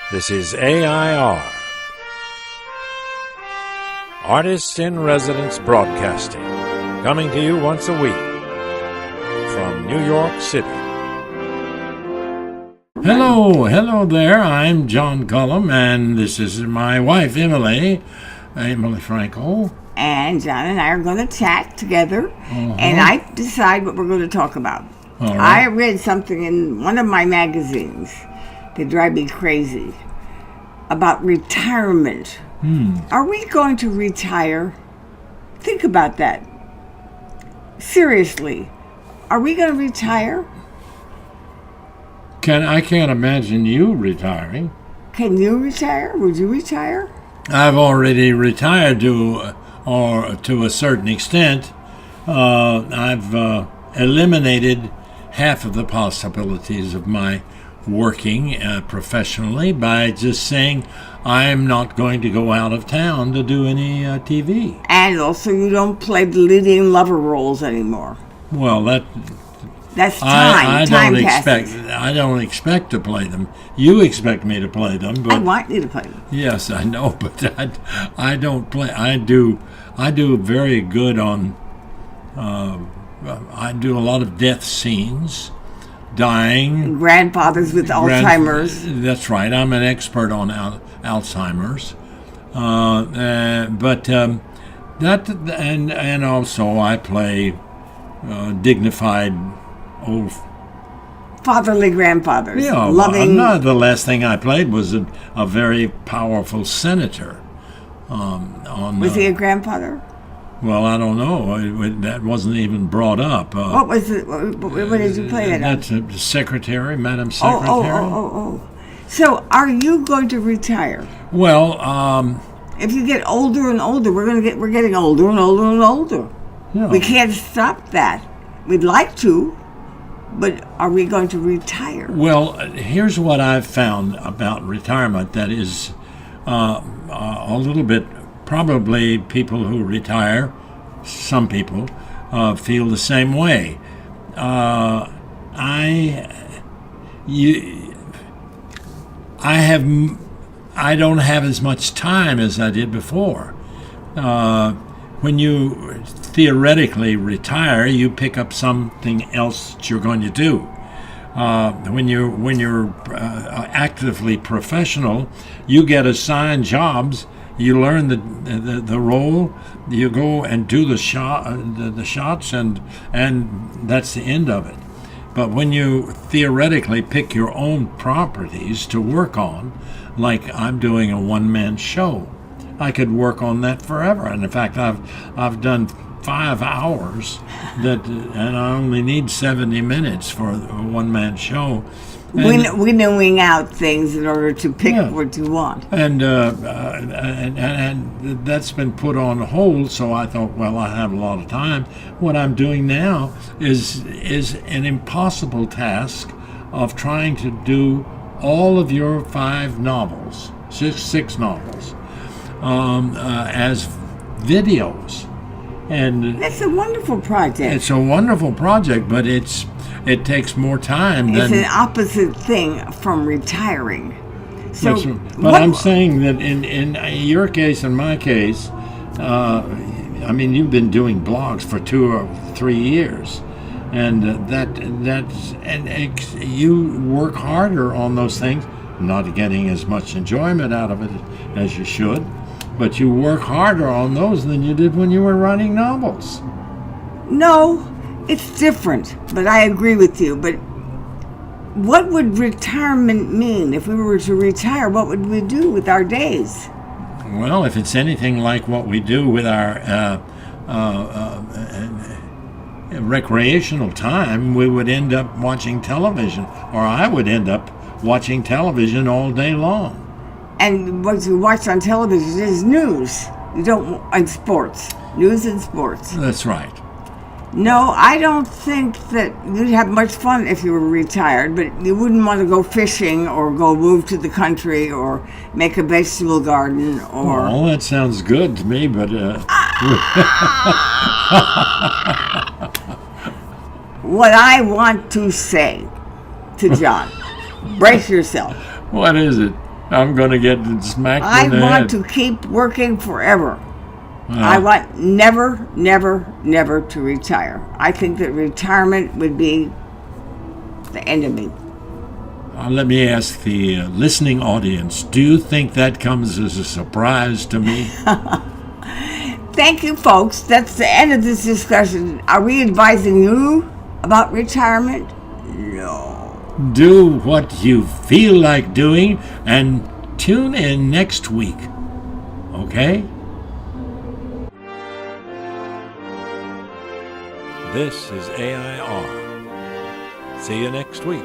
This is AI.R. Artists in Residence Broadcasting, coming to you once a week from New York City. Hello there. I'm John Cullum, and this is my wife, Emily Frankel. And John and I are going to chat together, and I decide what we're going to talk about. All right. I read something in one of my magazines that drive me crazy about retirement. Are we going to retire? Think about that. Seriously, are we going to retire? I can't imagine you retiring. Can you retire? Would you retire? I've already retired to a certain extent. I've eliminated half of the possibilities of my working professionally by just saying I'm not going to go out of town to do any TV. And also, you don't play the leading lover roles anymore. Well, that's time. I don't expect to play them. You expect me to play them, but I want you to play them. Yes, I know, but I don't play. I do very good on. I do a lot of death scenes, dying. Grandfathers with Alzheimer's. That's right. I'm an expert on Alzheimer's, but that and also I play dignified old fatherly grandfathers. Yeah, loving. The last thing I played was a very powerful senator. Was he a grandfather? Well, I don't know. That wasn't even brought up. What was it? What did you play it on? That's a secretary, Madam Secretary. Oh. So, are you going to retire? Well, if you get older and older, we're getting older and older and older. Yeah. We can't stop that. We'd like to, but are we going to retire? Well, here's what I've found about retirement that is a little bit. Probably people who retire, some people, feel the same way. I don't have as much time as I did before. When you theoretically retire, you pick up something else that you're going to do. When you're actively professional, you get assigned jobs. You learn the role. You go and do the shots, and that's the end of it. But when you theoretically pick your own properties to work on, like I'm doing a one-man show, I could work on that forever. And in fact, I've done 5 hours and I only need 70 minutes for a one-man show. Winnowing out things in order to pick what you want. And that's been put on hold, so I thought, well, I have a lot of time. What I'm doing now is an impossible task of trying to do all of your 5 novels, six novels, as videos. And that's a wonderful project. It's a wonderful project, but it takes more time It's an opposite thing from retiring. So, I'm saying that in your case and my case, I mean, you've been doing blogs for 2 or 3 years, and you work harder on those things, not getting as much enjoyment out of it as you should, but you work harder on those than you did when you were writing novels. No. It's different, but I agree with you. But what would retirement mean? If we were to retire, what would we do with our days? Well, if it's anything like what we do with our recreational time, we would end up watching television, or I would end up watching television all day long. And what you watch on television is news. You don't, and sports. News and sports. That's right. No, I don't think that you'd have much fun if you were retired, but you wouldn't want to go fishing or go move to the country or make a vegetable garden or... Well, that sounds good to me, but... What I want to say to John, brace yourself. What is it? I'm going to get smacked I in the want head. to keep working forever. I want never, never, never to retire. I think that retirement would be the end of me. Let me ask the listening audience, do you think that comes as a surprise to me? Thank you, folks. That's the end of this discussion. Are we advising you about retirement? No. Do what you feel like doing and tune in next week. Okay? This is AI.R. See you next week.